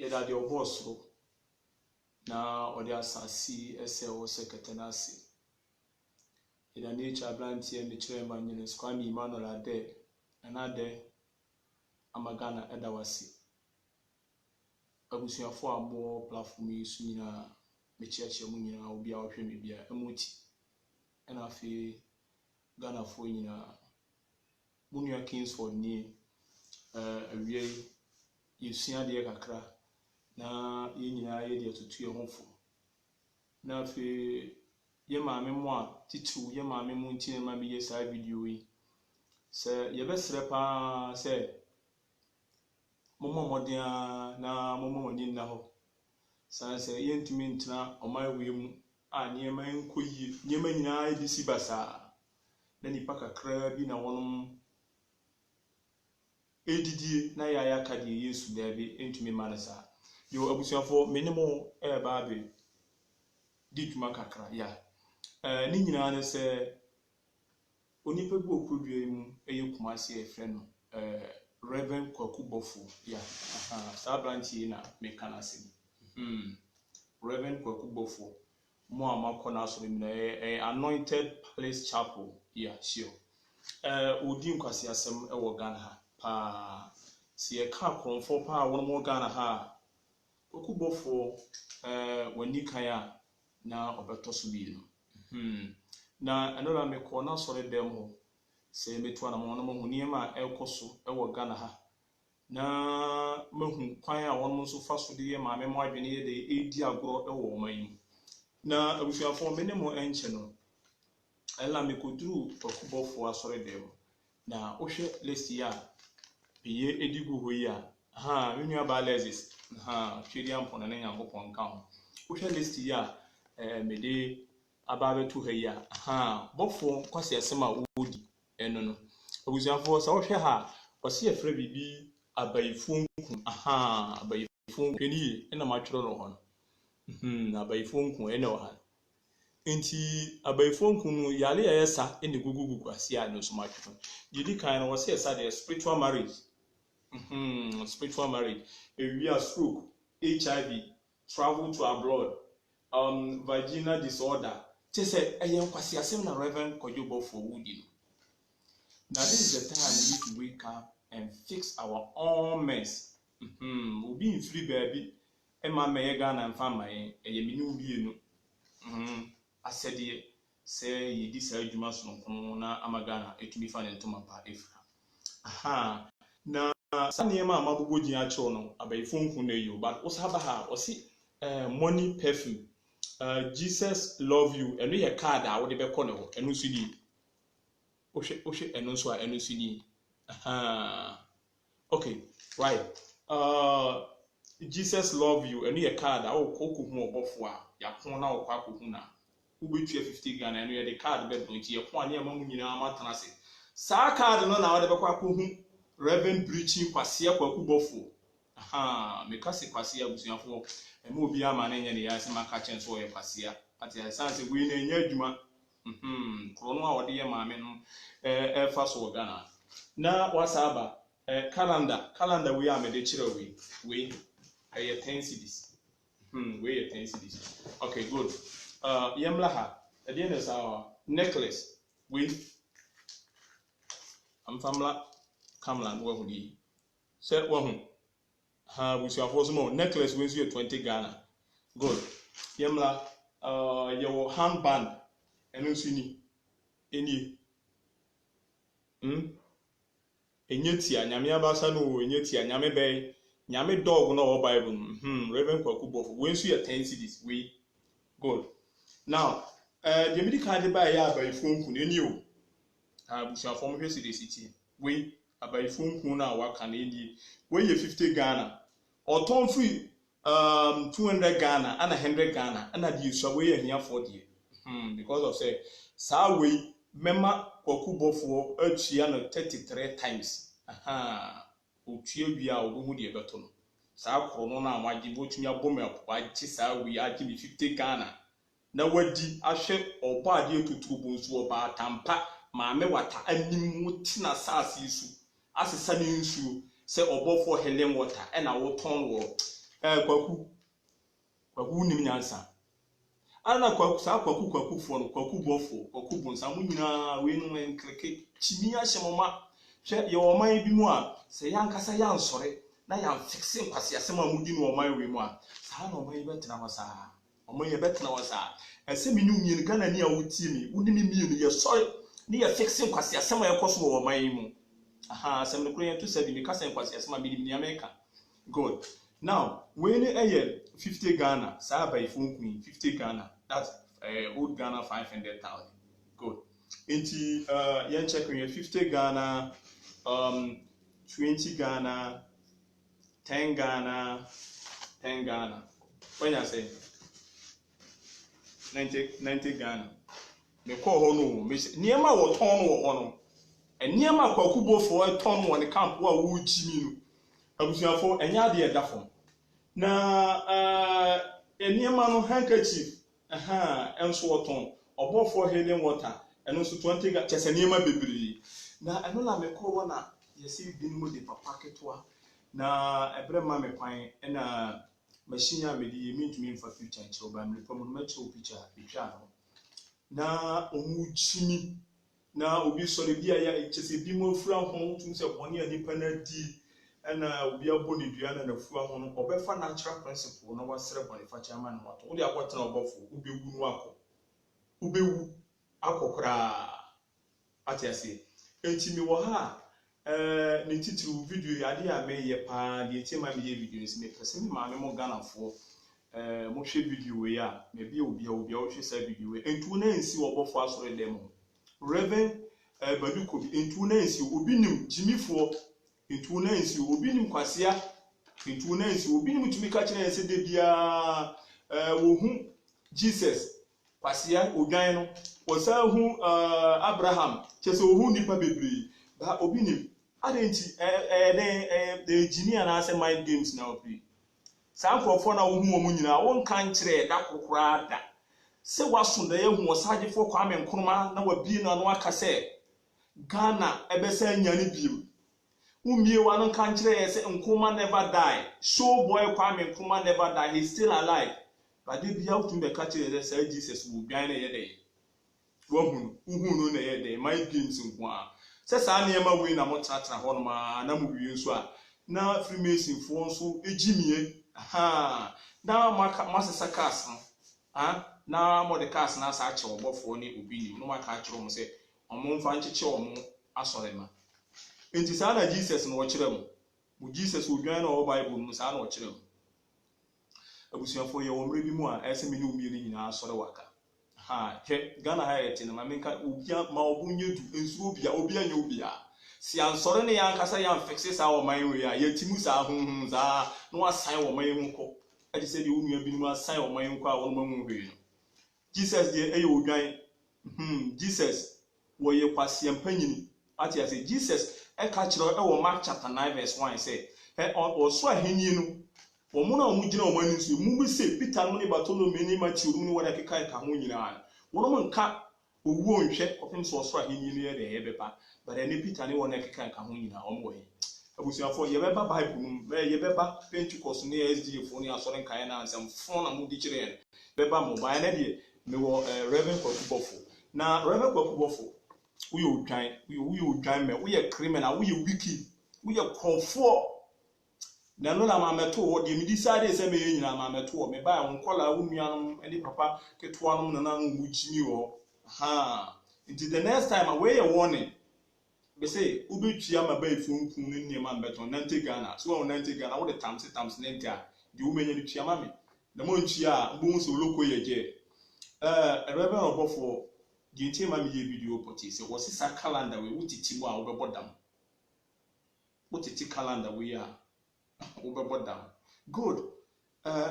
yɛda deɛ ɔbɔɔ soro na ɔde asase ɛsɛ wɔ sɛ kɛtɛnase. Yɛda nature abranteɛ mekyerɛ ma nyene Kwame Emmanuel Adɛ ɛna Adɛ Amagana ɛda wase. Abusuafo a mo platform yi so nyinaa mekyerɛkyerɛ mu nyinaa obi a ɔhwɛ me bia ɛmoti ɛna afei Ghana fo nyinaa Munia Kingsford ni awie yɛsua deɛ kakra na yɛn nyinaa yɛ deɛ tutu yɛn ho fo na afei yɛ maame mo a titiw yɛ maame mo nti ma bi yɛ saa video yi sɛ yɛbɛsrɛ paa sɛ mmɔden na mmɔden na hɔ san sɛ yɛntumi ntena ɔman wei mu a nneɛma nkɔ yie nneɛma nyinaa edi si basaa na nipa kakra bi na wɔnom edidie na yaya ka deɛ Yesu daabi ntumi ma no saa yo abusuafo menemo ba abe di dwuma kakra ya ne nyinaa ne sɛ onipa bi okrodua mu ɛyɛ Kumasi efrɛ no Reverend Kwaku Bofo ya saa branch na meka na asɛm Reverend Kwaku Bofo mo a makɔ na asɔre mu na Anointed Palace Chapel ya sure odi nkwasi asɛm ɛwɔ Ghana ha pa si ɛka kronfo pa wɔn mo Ghana ha Kwaku Bofo wani kan a na ɔbɛtɔ so bi no na ɛno la mekɔ na asɔre dɛm ho sɛ metu ana mo no ho nneɛma a ɛkɔ so ɛwɔ Ghana ha na mahu kwan a wɔn nso fa so de yɛ maame mo adwene yɛ de edi agorɔ ɛwɔ ɔman yi na abusuafo me ne mo ɛnkyɛ no ɛla mekoduru Kwaku Bofo asɔre dɛm na wohwɛ list yi a beye edigu hɔ yi a me nua ba Alexis twedi ampɔ na Nyankopɔn ka ho wohwɛ list yi a me de aba betu ha yi a Bofo kwase asɛm a wodi ɛno no abusuafo sɛ wohwɛ ha ɔse yɛfrɛ bibi abayifo nku abayifo nkweni ɛna matwerɛ no hɔ no abayifo nku ɛna wɔ ha enti abayifo nku no yale yɛ sa ɛne gugugu ase a no so matwerɛ yedi kan no wɔse yɛsa deɛ spiritual marriage spiritual marriage ewia stroke HIV travel to abroad vaginal disorder say ɛyɛ nkwasi asɛm na Reverend Kwaku Bofo wudi no. Now this is the time we need to wake up and fix our own mess. We'll be in free baby. Emma may Ghana and family, a yeminu be no. I said, say, ye decide you must not Amagana, it to be found in Tomapa Ifra. Now, Sanyama Mabuji Achono, about phone kuneyo, but what's Habaha, or see money perfume. Jesus love you, and we a card I would be corner, and no CD. Oshe and also a NCD. Okay, right. Jesus love you, and we a card I will cook more bofwa, Yapona or Kwakuna. Who will 50 Ghana and we had the card bed which you upon your mamma Matanasi. Sa card no now the Kwaku Reverend preaching Kwasia Kwaku Bofo. Mekasi Kwasia was your folk, and Mobia man and the Asima catching so a Kwasia. At the sense of winning your juma. Krono a dear mammy no first of Ghana. Now what's about calendar we are made we a 10 cities. We 10 cities. Okay, good. Yamlaha, at the end is our necklace with Famla Kamlan Wahudi. Said one we shall force more necklace wins you 20 Ghana. Good. Yamla your handband. Enu sini eni enyeti anyame abasa no enyeti anyame bɛn nyame dog no o Bible Reverend Kwaku Bofo we nso yɛ 10 cities we good now the medical de ba ya abayifo nku eni o abusuafo mo hwɛ city we abayifo nku na waka na eni we yɛ 50 Ghana ɔtɔn free 200 Ghana and 100 Ghana and the so we here for the because of say sa we mema Kwaku Bofo atua no 33 times otua bia obo hu de beto no sa kro no na waje botumi abom waje sa we age bi 50 Ghana na wadi ahwe oba ade tutubo nso oba tampa maame wata anim mutina saasi su asesa ne nsuo se obofo Helen water e na wo ton wo kwaku nim nyansa ana kwaku sa kwaku fo no kwaku bofo kwaku bonsa mu nyina we no enkreke chimi ahyemoma hwe ye oman bi mu a se yankasa yansore na yan fixe nkwase asem a mudi no oman we mu a saa na oman betena ho saa oman ye betena ho saa ese mi nyu mien Ghana ni a wutie mi wudi mi mien ye sore ni ye fixe nkwase asem a yekoso wo oman yi mu asem no kure to sabi mi kasa nkwase asem a mi ni America good now when a 50 Ghana saa by phone queen 50 Ghana that's old Ghana 500,000 good into yen check on your 50 Ghana 20 Ghana 10 Ghana when I say 90 Ghana me call hono me niema wo ton wo hono eniema kwakubo for a ton won the camp wa wo jimi no abusuafo enya de eda fom na eniema no handkerchief enso woton obofo healing water eno so 20 ga chese eniema bebree na eno na me call wona yesi binimu de papa ketwa na ebrema me kwan na machine a me di mintumi mfa future nche oba me pom no macho picture bitwa no na omuchimi na obi sori bia ya chese bi mo fura ho tum se bone anipa na di na obi aboni dua na fura ho no obefa natural principle no wasere bone fa chairman no wato odi akotena obofo ubewu no akọ ubewu akokra atiase entimi wo ha ni titru video ya de a me ye pa de tema me ye video ni me pese me ma me mo Ghana fo mo hwe video ya me bi obi o hwe sa video we entu na nsi obofo asore dem Reverend Baduko entu na nsi obi nim jimifo entu na nsi obi nim kwasea entu na nsi obi nim tumi ka kire nse de bia wo hu Jesus kwasea odwan no wo sa hu Abraham chese wo hu nipa bebre ba obi nim adenti the engineer na say mind games na obi sa nkrofo na wo hu mo nyina wo nkan kire da kokora da se waso da ye hu osagefo Kwame Nkrumah na wabi na no aka se Ghana ebesa nya ne biem umie wa no kan kire ye se Nkrumah never die show boy Kwame Nkrumah never die he's still alive but they be out to be catch ye say Jesus wo gwan na ye dey wo hu no na ye dey mind games nko a se sa na ma we na mo tratra ho no ma na mo wie nso a na Freemason fo nso ejimie na masesa cars no na Mordecai na sa ache obofo ni obi ni no maka akiro mo se omomfa ncheche omo asore ma enti sa na Jesus no wo kire mo Jesus odwan na o Bible no sa na wo kire mo abusuafo ye wo mre bi mu a ese me ni umie ni nyina asore waka hwe Ghana ha yete na mamenka obia ma obunye du ensu obi anya obia si ansore ne yan kasa yan fixe sa wo man we a yetimu sa hunhun za no asan wo man hu ko ade se de wo nua bi ni mu asan wo man hu ko a wo man hu hwe no Jesus de eye odwan Jesus wo ye kwase empanyini ati ase Jesus e ka kire e wo Mark chapter 9 verse 1 say o so ahenni no wo mu na wo gina wo mani so mu bi se Peter no ne Bartholomew ni Matthew no wona keka ka ho nyina wo no nka owu onhwe ofem so so ahenni no ye de ye beba but any Peter ne wona keka ka ho nyina o mo ye abusuafo ye beba Bible no ye beba Pentecost ne SDA fo ne asore nkan na ansem fo na mu di kire beba mo ba na de me wo Reverend Kwakubofo na Reverend Kwakubofo we odwan me we criminal we wicked we comfort na no na mameto wo de me decide say me nyina mameto wo me ba nkola wo nuanom eni papa keto anom na nwu chimi wo until the next time we warning be say ubetua ma ba ifunku no niam ambeto 90 Ghana so 90 Ghana wo de times 90 a de wo menya ni tua ma me na mo ntua mbo so loko yeje Reverend Obofo di ntie ma me ye video poti se wo sisa calendar we wutiti mu a wo bebodam wutiti calendar we a wo bebodam good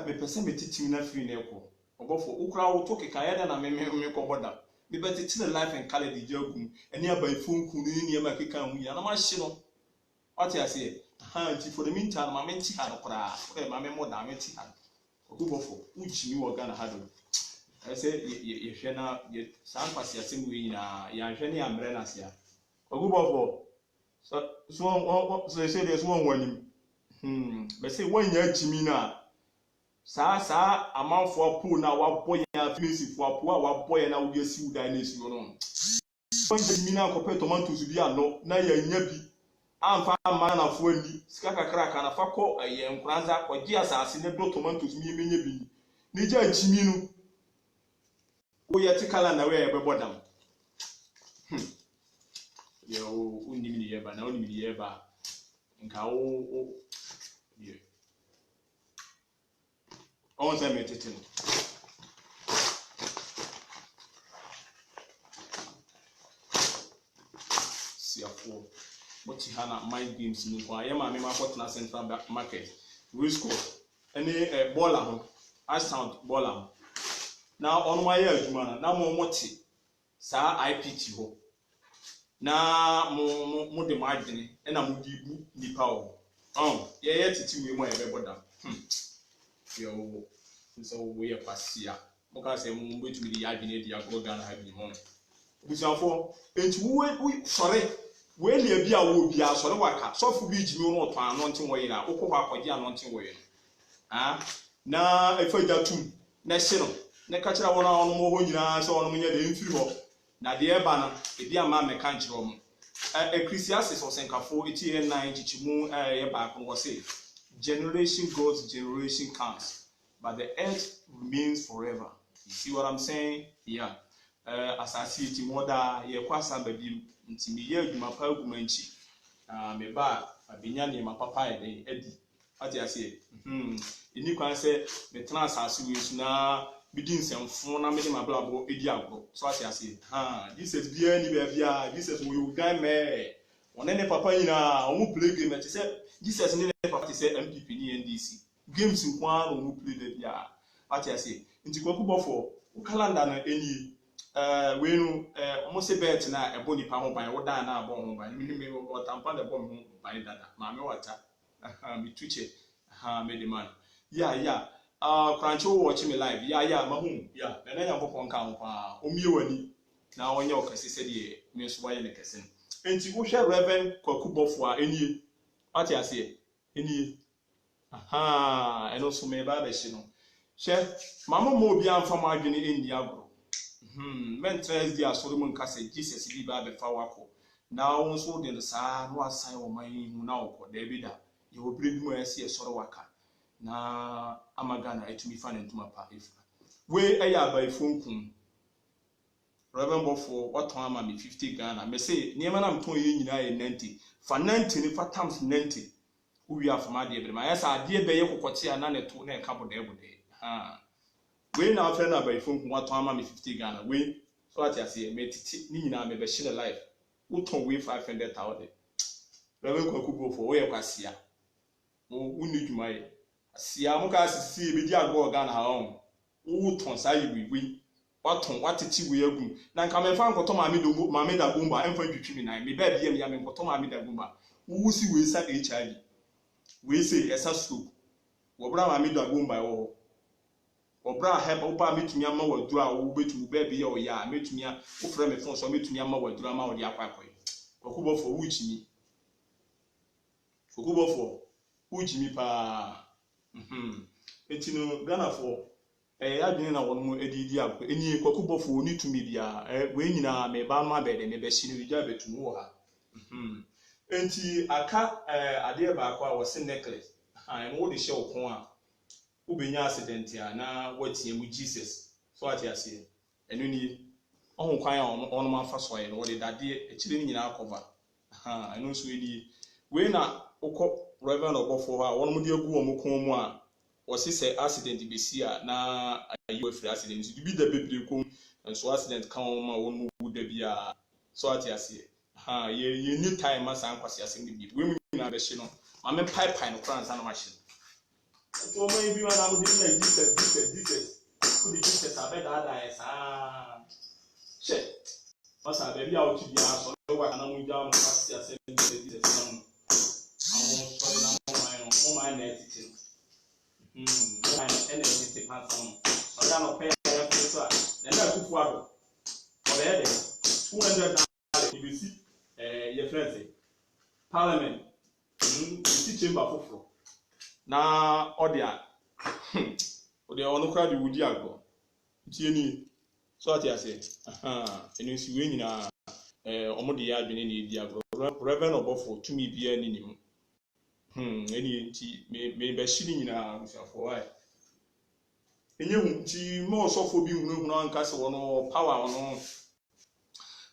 me pese me titi na free na ekwo Obofo ukra wo to keka ya da na me ko bodam me betiti na life and calendar di agum eni aba ifunku ni ma keka hu ya na ma hye no ati ase nti for the meantime ma me nti ha no kra ma me mo da me nti ha Obofo uchimi wo Ghana ha do ese ye hwe na ye san kwase asem we nyina ya hwe ne amre na sia Obofo so say dey so won wanim be say wanya jimi na Sa amanfo pool na wabɔ ya finisi fo pool a wabɔ ya na wo yesi udan na esi no onje mi na akɔpɛ tomatoes bi ano na ya nya bi amfa ama na fo ani sika kakra ka na fa kɔ aye nkranza kɔgye asase ne do tomatoes mi menye bi ni gya jimi no wo yɛ te kala na we ya bɛbɔ dam yo unimi ni yeba na unimi ni yeba nka wo ye on se metete no siafo moti hana mind games ni kwa yema me makɔt na central market race course any baller ho I sound baller na on my adwuma na mo moti sa IPT ho na mo de mo adwene na mo di bu nipa ho ye titi we mo e be boda yo so we e pasia mo ka se mo betumi di adwene di agro Ghana ha bi mo busanfo enti we sorry we lia bi a wo bi a sorry waka sofu bi jimi no to ano nten wo yira ukọ akọje ano nten wo yira na efaja tum na hye no na ka kira wona ono mo ho nyina se ono mo nya de mfiri ho na de eba na ebi ama me ka nkire mo Ecclesiastes osenkafo eti 9 chichimu ye ba ko wo say generation goes generation comes but the earth remains forever. You see what I'm saying? Yeah. Asasi eti moda ye kwasa babi ntimi ye adwuma pa agumanchi me ba abenya ne mapapa edi ati ase eni kwan se me tena asase we su na bidin semfo na me de mablabo edi agro so ati ase Jesus bia ni ba bia Jesus we gan me one ne papa nyina omu play game ati se Jesus ne papa ti se MPP ni NDC games nkwa no omu play de bia ati ase nti kwaku bofo calendar na eni we no almost a bet na ebo nipa ho ban wo dan na abo ho ban me wo tampa de bo ho ban dada ma me wata me tuche me the man yeah krancho watch me live yeah mahum yeah na nya bopon kan kwa omie wani na onye okase se de me so waye ne kase enti wo hwe Reverend Kwaku Bofo a enie ati ase enie eno so me ba be hye no hwe mama mo obi amfa ma adwene endi agro men Thursday asori mun kase Jesus bi ba be fa wako na won so de sa no asan wo man hu na woko da bi da ye obire bi mo ese ye soro waka na amagana etumi fa ne ntuma pa efra we eya ba ifonkum Reverend Bofo waton ama me 50 Ghana me say niema na mton ye nyina ye 90 fa 90 ni fa times 90 uwi afama de be ma yesa ade be ye kokote ana ne to na e ka bode we na afre na ba ifonkum waton ama me 50 Ghana we so ati ase me titi ni nyina me be shine life uton we 500,000 Reverend Kwaku Bofo we ye kwasia uni dwumaye asia mo ka asisi be di agbo Ghana ha on uton sa yiwi waton watiti we agum na nka me fa nkoto maame da gumba emfa twitwi mi nan me ba bia me ya me nkoto maame da gumba wusi we sa HIV we say esa stroke wo bra maame da gumba wo obra heba upa metumi ama waduru a wo betumi ba bia o ya metumi a wo frɛ me phone so metumi ama waduru ama wo de akwakoy Kwaku Bofo wuchimi Kwaku Bofo wuchimi pa etino Ghana for adwene na won mu edidi akọ eni Kwaku Bofo oni tumi bia we nyina me ba ma be de me be hye no gya betumu wo ha enti aka ade ba akọ a wo se necklace en wo de hye okon a wo benya accident ya na watie mu Jesus so ati ase enu ni ohun kwan a ono ma fa so ye no wo de dade ekire ni nyina akọba enu so eni we na ukọ Reverend Bofo ha won mu de agu wo mu kon mu a wasi se accident be si a na ayi free accident bi da bebre kom so accident kan ma won mu bu da bia so ati ase ye ni time ma san kwase ase ni bi we mu na be hye no ma me pipe no kran san ma hye to ma bi ma na mu di na Jesus ku di Jesus abe da esa she masa be bia o ti bia so wa kana mu ja mu kwase ase ni Jesus na mu awon so na mo ma na etiti and the person or down of pay then I took water or the $200 you see your friends parliament you see chamber for now audio o de ono kra de wudi agbo tie ni so ati ase enu si we nyina omo de ya adwene na edi agbo reverend obofo tumi bia ni nim eni nti me be shiri nyina abusuafo why enye hu nti mo osofo bi hunu anka se wono power wono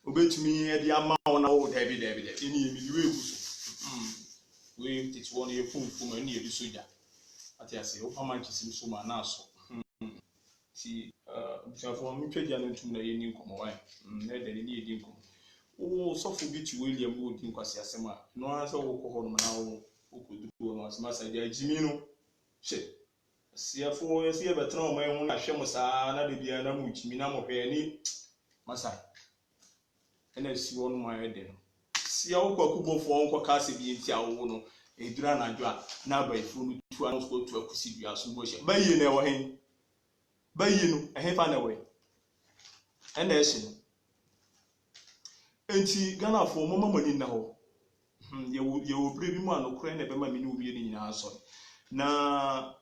obetumi e di ama wona wo David eni emi we guso we titi wono ye funfum eni ye soja ati ase o pama nchisi so ma na so ti abusuafo mo twagya no ntum na ye ni nkomo why na de ni ye di nkomo o sofo bi ti William wo di nkwasi asema no asa wo ko ho no na wo okudu no asema sa dia jimi no hye siafo yesi betra o man hu na hwe mo saa na de bia na mu jimi na mo hwe ni masa ena si wonu ma yede no sia wo kwakubofo onko kase bi enti awo no edura na dwa na ba ifu no tu anu so tu akusi dua so bo hye bayi na ewo hen bayi no ehefa na we ena ehye no enti Ghana fo mo mamani na ho ye wo bre bi mu anokore na be ma mini obi ni nyina so na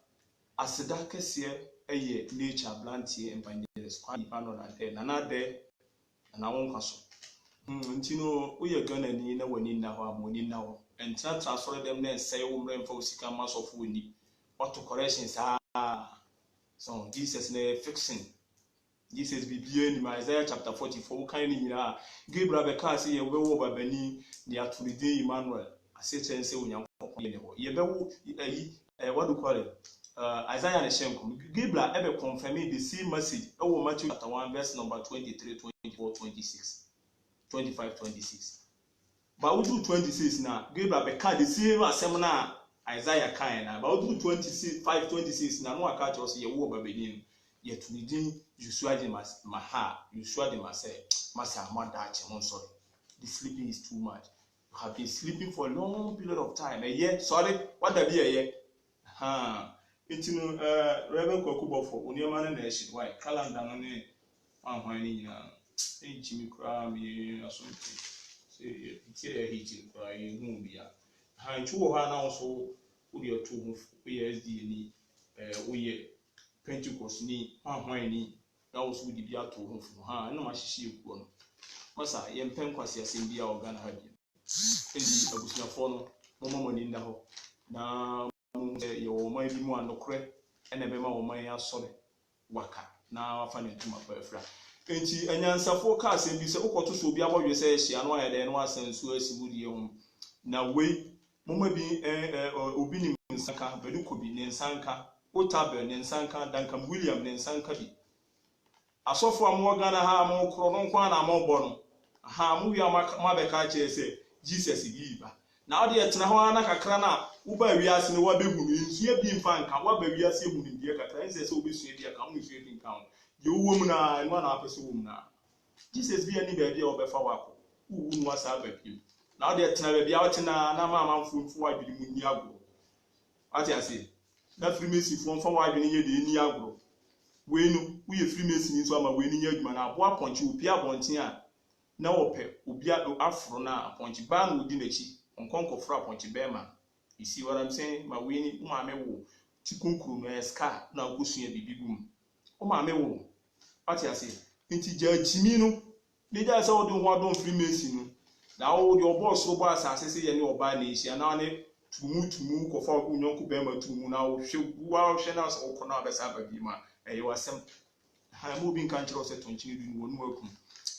aseda kese eye nature blantie evangelist kwa ipano na de na de na won kwaso nti no uye Ghana ni na wani na ho amoni na ho entra transfer dem na say wo mre mfa osika masofu oni auto corrections so Jesus na fixing Jesus bibia ni Isaiah chapter 44 kan ni nyina Gabriel be ka say ye wo babani ni aturide Emmanuel ase chense onyankopon ye ho ye be wo what do call it Isaiah and Shenkum, Gabriel ever confirming the same message. Oh, Matthew chapter 1, verse number 23, 24, 26, 25, 26. But we do 26 now. Gabriel became the same as seminar Isaiah kind. But we do 25, 26 now. No, I can't just say, "Wo babedin." Yet we didn't. You swear the maha. You swear the masa madachi. I'm sorry. The sleeping is too much. You have been sleeping for a long period of time. A year. Sorry. What that be a year? Intino Reverend Kwakubofo oniema na ehye why calendar no ne ahwan ni nyina enchimi kra mi asonti se tie hiti kra ye hu bia ntu wo ha na so wo de otu hu wo SD ni wo ye Pentecost ni ahwan ni na wo so wo de bia to hu fu na ma hyehye ekuo no masa ye mpem kwase asem bia organ ha bi endi abusuafo no mommo ni nda ho na yo mai bi mu anokre ena be ma wo mai asore waka na wafa ne ntuma pa afra enti anyansafo ka asem bi se ukoto so obi abodwe se ehia no ayede no asansu asibudie ho na wei moma bi obi ni nsanka beduko bi ne nsanka otabel ne nsanka Duncan William ne nsanka bi asofo amwo Ghana ha amwo kro no kwa na amwo bo no ha amwo wi amabeka che se Jesus bi ba na odi etena ho na kakra na uba wiase ne wabehu ni nsuye bi mfa nka waba wiase hu ni die kakra nse se obesue bi aka mu sue bi nka ho ye wo mu na eno na apese wo mu na Jesus bi ani ba bi obefa wako wu nu asa ba bi na odi etena ba bi a otena na mama mfumfu adwiri mu ni agro ati ase na Freemason fo mfa wadwiri ye de ni agro we nu uye Freemason ni so ama we ni adwuma na abo aponche opi abonten a na ope obi afro na aponche ba na odi nachi onkonko fro aponche bema. You see what I'm saying? My winning, Mamma wo, Tikunkuru, no scar, now go see a baby boom. Oh, Mamma wo, what I say? Into Jimino, they just all do what don't Freemason. Now, your boss, so boss, I say, and your bad nation, and on it to move, or for Uncle Bema to now, show wow, Shannas or Conabas Abadima, and you are some high moving country or set on children one work.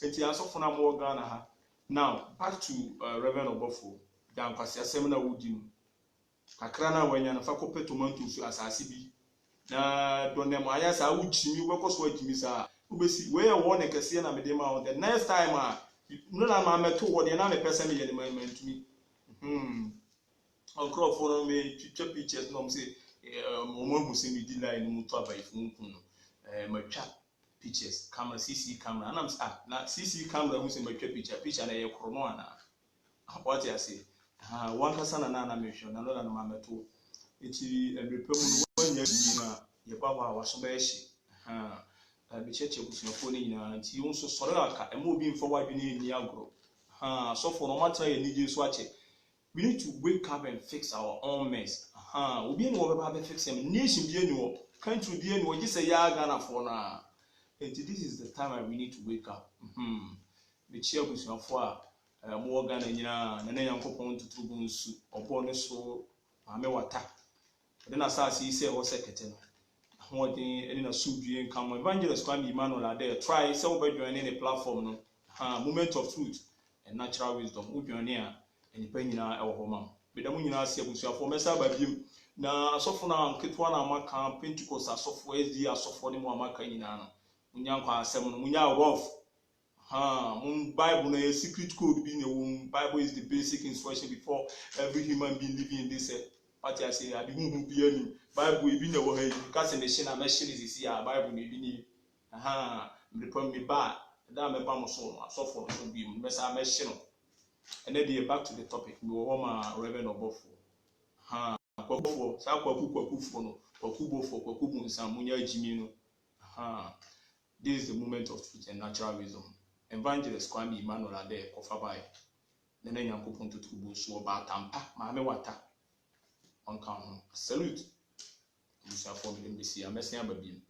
It's also for more Ghana. Now, back to Reverend Obofo, down Cassia Seminar Woodin. Kakra na wanya na fakope tomatoes asase bi na donem aya sa uchimi wekoso agimi sa ubesi we won ekese na mede ma on the next time no na ma meto wo de na me pese me ye de mantumi okrofo no me twitwa pictures no say mo hu se me di line mu to abai funfun matwa pictures camera CC camera na na CC camera hu se matwa picture na ye krono ana what you say one kasa na mehwe na no na mameto eti ebrepemu no wanya ni na ye baba waso ba ehye be cheche busuafo ni nyina nti yo nso sore aka ema obi mfa wadwene ni agro so for no matter ye nije so ache we need to wake up and fix our own mess obi ni wo baba be fix him nation bi ani wo country bi and we just say ya Ghana for na. And this is the time we need to wake up. The chair was your for more Ghana nyina na na yankopon tutubu nsu obo ne so ame wata. Then asase say wo sekete no. Hoden any na subie nkam evangelist Kwame Emmanuel ade try say we join in the platform no. Moment of truth and natural wisdom. We join here and nipa nyina e wo ho ma. Be da mu nyina ase abusuafo mesa ba biem na asofo na nketwa na amaka Pentecost asofo SD asofo ne mu amaka nyina no. Munya kwa asem no munya rough Bible no a secret code being a Bible is the basic instruction before every human being living in this what I say I didn't be any Bible we been away because in the machine is here Bible maybe the point me bad that me bam so for be machine and then back to the topic we were my Reverend Obofo Kwakufo sa Kwakufo no Kwakubo nsam munya jimi no this is the moment of truth and natural wisdom. Evangelist Kwame Emmanuel ade kofa nene nyankopon tutubu so ba tampa maame wata on kan salute musa for me mbesi amesi ababim